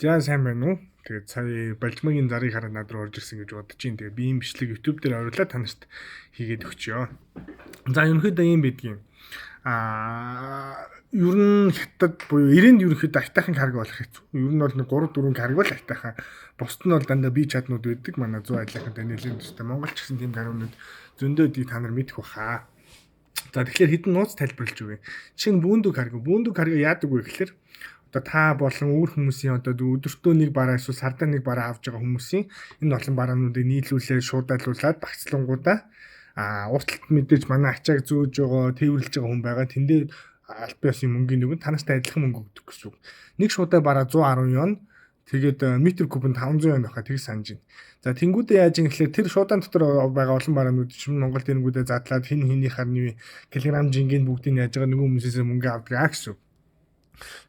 За сайн байна уу? Тэгээд сая Балжмагийн зарыг хараад над руу орж ирсэн гэж бодож байна. Тэгээд би ийм бичлэг YouTube дээр оруулаад танарт хийгээд өгчөө. За ерөнхийдөө ийм байдгийн. Ер нь хятад буюу ирээнд ерөнхийдөө айтайхан карго болох хэцүү. Ер нь бол 3-4 карго л айтайхан. Бусд нь бол дандаа бие чаднууд байдаг. Манай 100 айлынханд нэлээд төстэй. Монгол ч гэсэн тийм каргонууд зөндөө дий та нар мэдэх баха. За тэгэхээр хэдэн нууц тайлбарлаж өгье. Жишээ нь бүүндүү карго яадаг вэ гэхээр одоо та болон өөр хүмүүсийн одоо өдөртөө нэг бараа эсвэл сардаа нэг бараа авч байгаа хүмүүсийн энэ олон бараануудыг нийлүүлээд шуудалуулад багцлангуудаа урталт мэдээж манай ачааг зөөж байгаа, тээвэрлж байгаа хүн байгаа. Тэндээ аль биесийн мөнгөний нөгөө танастай адилхан мөнгө өгдөг гэсэн үг. Нэг шуудаа бараа 110 вон. Тэгээд метр кубанд 500 вон байхаа тэг санаж байна. За тэнгүүдээ яаж юм гэхэлээ тэр шуудаан дотор байгаа олон бараанууд чинь Монгол тэнгүүдээ задлаад хин хиний харны килограмм жингийн бүгдийг яаж байгаа нөгөө хүмүүсээс мөнгө авдаг гэсэн үг.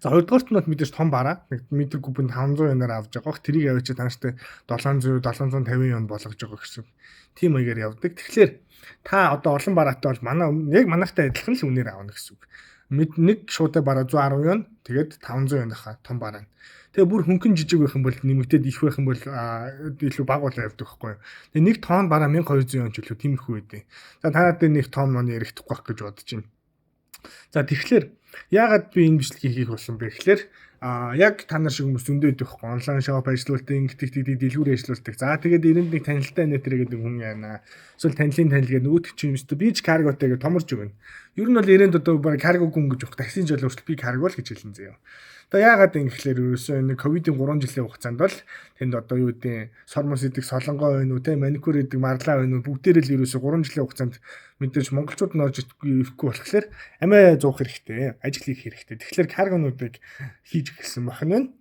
За хоёрдугаарт нь мэдээж том бараа нэг метр кубанд 500 янаар авч байгаа. Тэрийг авчиж танартай 750 янаа болгож байгаа гэсэн. Тим маягаар явдаг. Тэгэхээр та одоо олон бараатай бол яг манайхтай адилхан л үнээр авна гэсэн үг. Нэг шуудаа бараа 110 янаа тэгээд 500 янаа том бараа. Тэгээ бүр хөнгөн жижиг байх юм бол нэмэгдээд их байх юм бол илүү бага болоо явдаг байхгүй юу. Тэгээ нэг тонн бараа 1200 янаа ч илүү тиймэрхүү үедээ. За та надад нэг тонн мөн ярихдаггүй байх гэж бодож байна. За тэгэхээр яагаад би энэ бичлэгийг хийх болсон бэ гэхээр яг та нар шиг хүмүүс зөндөө идэх байхгүй онлайн шоп ажиллаулдаг ингэдэг дэлгүүр ажиллаулдаг. За тэгээд эрэнд нэг танилтай нэтэр гэдэг хүн яана. Эсвэл танилын танил гэдэг нөгөөт чинь юм шүү дээ. Би ч карготой гэж томорж өгнө. Ер нь бол эрэнд одоо баг карго гүн гэж өгөх таксийн жол өөрчлөлт би карго л гэж хэлэн заяа. Одоо яагаад ингэ гэхээр ерөөсөө энэ ковидын 3 жилийн хугацаанд бол тэнд одоо юу гэдэг сормос идэг солонгоо байна уу те маникюр идэг марлаа байна уу бүгдээрээ л ерөөсөө 3 жилийн хугацаанд мэдээж монголчууд нь орж ирэхгүй болохоор амиа зуух хэрэгтэй ажил хийх хэрэгтэй. Тэгэхээр каргонуудыг хийж эхэлсэн байна.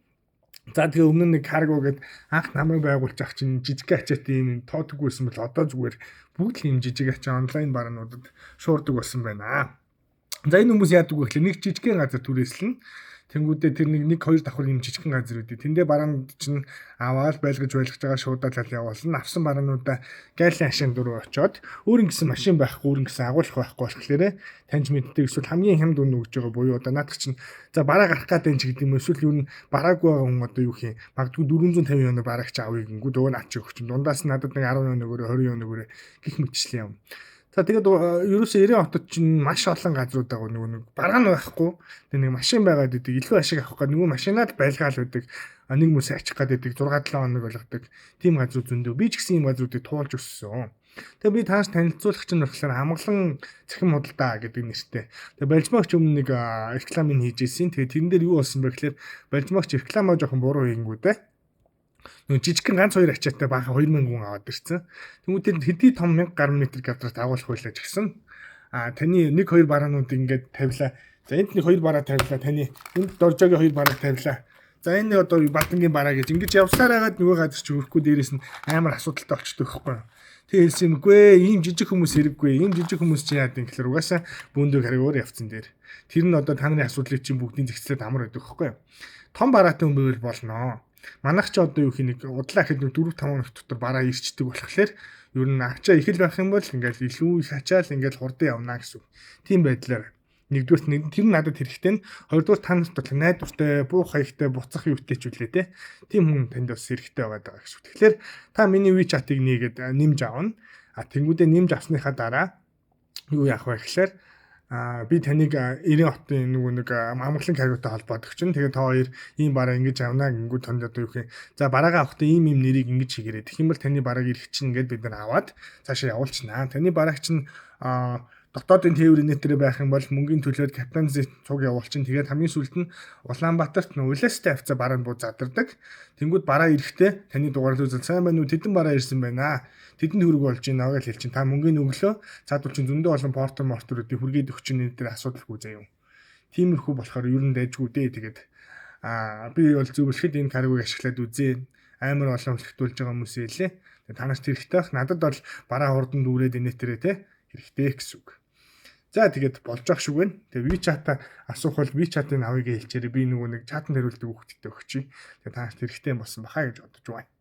За тэгээ өмнө нэг карго гэд анх намайг байгуулж ах чинь жижиг ачаатай юм тоодоггүйсэн бол одоо зүгээр бүгд л юм жижиг ачаа онлайн бараануудад шуурдаг болсон байна. За энэ хүмүүс яадаг вэ гэхээр нэг жижигхэн газар түрээслэн тэнгүүдээ тэр нэг 2 давхар юм жижигхэн газар үүдээ тэндээ бараанууд чинь аваад байлгаж байгаа шуудаалал явуулсан авсан бараануудаа гайлын ашин дөрөв очоод өөрийн гэсэн машин байхгүй өөрийн гэсэн агуулах байхгүй болохоор таньж мэддэг эсвэл хамгийн хямд үнэ өгж байгаа буюу одоо наадах чинь за бараа гарах гэдэг ч гэдэг юм эсвэл юу н бараагүй байгаа хүн одоо юу хий магадгүй 450 янаа бараагч авъя гингүүд өө наач өгч чинь дундаас надад нэг 10 янаа өгөөрэй 20 янаа өгөөрэй гих мэтчлээ юм. За тэгээд ерөөсөө 90 хотод чинь маш олон газрууд байгаа нөгөө нэг бараа нь байхгүй. Тэгээд нэг машин байгаад идэг илүү ашиг авах гэдэг нөгөө машинаад байлгаал байдаг. Нэг хүмүүс ачих гэдэг 6-7 хоног болгодог. Тим газрууд зөндөө. Би ч гэсэн ийм газруудыг туулж өссөн. Тэгээд би тааш танилцуулах чинь болохоор амгалан цахим худалдаа гэдэг нэртэй. Тэгээд Балжмагч өмнө нэг рекламыг хийжсэн. Тэгээд тэрэн дээр юу болсон бэ гэхээр Балжмагч рекламаа жоохон буруу хийнгүүтэй. Нэг жижигхэн ганц 2 ачаатай баахан 2000 хүн аваад ирсэн. Тэмүүтээр хэдий том 1000 гаруй метр квадрат агуулах байлаа гэсэн. Таны 1-2 бараанууд ингээд тавилаа. За энд нэг 2 бараа тавилаа. Таны энд доржогийн 2 бараа тавилаа. За энэ одоо Батангийн бараа гэж ингэж явсаар хагаад нөгөө газар чи өрөхгүй дээрээс нь амар асуудалтай болчдөг байхгүй юу. Тэгээ хэлсэн юмгүй ийм жижиг хүмүүс хэрэггүй. Ийм жижиг хүмүүс чи яад юм гэхээр угаасаа бүүндөө харгаар явцсан дээр. Тэр нь одоо та нарын асуудлыг чинь бүгдийн зэгцлээд амар байдаг байхгүй юу. Том бараатай хүн байвал болноо. Манайх ч одоо юу хий нэг удлаа хэд нэг 4-5 хоног дотор бараа ирчдэг болохоор ер нь ачаа их л байх юм бол ингээл илүү их ачаал ингээл хурдан явна гэсэн. Тийм байдлаар нэгдүгээр тэр надад хэрэгтэй нь хоёрдугаар та нарт бол найдвартай, буух хаягтай, буцах юутэй ч үлээ те. Тийм хүн танд бас хэрэгтэй байгаа гэсэн. Тэгэхээр та миний WeChat-ыг нээгээд нэмж авна. Тэнгүүдээ нэмж авсныхаа дараа юу яах вэ гэхээр би таныг 90 хотын нэг амгалан карготой холбоодог чинь. Тэгээ та хоёр ийм бараа ингэж авнаа гингүүд танд одоо юу гэх юм. За бараагаа авахдаа ийм нэрийг ингэж хийгээрэй. Тэгэх юм бол таны барааг ирэх чинь ингээд бид нар аваад цаашаа явуулчихнаа. Таны барааг чинь дотоодын тээврийн нэтэрэ байх юм бол мөнгөний төлөөд капитан зэт цуг явуулчин. Тэгээд хамгийн сүүлд нь Улаанбаатарт Улаастай хавцаа бараа нь буу задардаг. Тэнгүүд бараа ирэхдээ таны дугаар үзэл сайн байна уу? Тэдэн бараа ирсэн байна. Тэдэнд хөрөг болж байна гэж хэлчин. Та мөнгөний өглөө цаадвал чинь зөндөө олон мортуудыг хүргээд өгч энэ дээр асуудалгүй заяа. Тиймэрхүү болохоор ер нь дайжгүй дээ. Тэгээд би бол зөвлөхөд энэ каргыг ашиглаад үзье. Амар олон хөлтүүлж байгаа хүмүүс хэлээ. Тэгээд танаас хэрэгтэй бах. Надад бол бараа хурдан дүүрээд энэ тэрэ те хэрэгтэй гэсэн үг. За тэгээд болж ах шиг байна. Тэгээ WeChat-а асуух бол WeChat-ын авъя гэж хэлчихээрэй. Би нөгөө нэг чатан хариулдаг хүүхдэд өгчий. Тэгээ танаас хэрэгтэй болсон бахаа гэж бодож байна.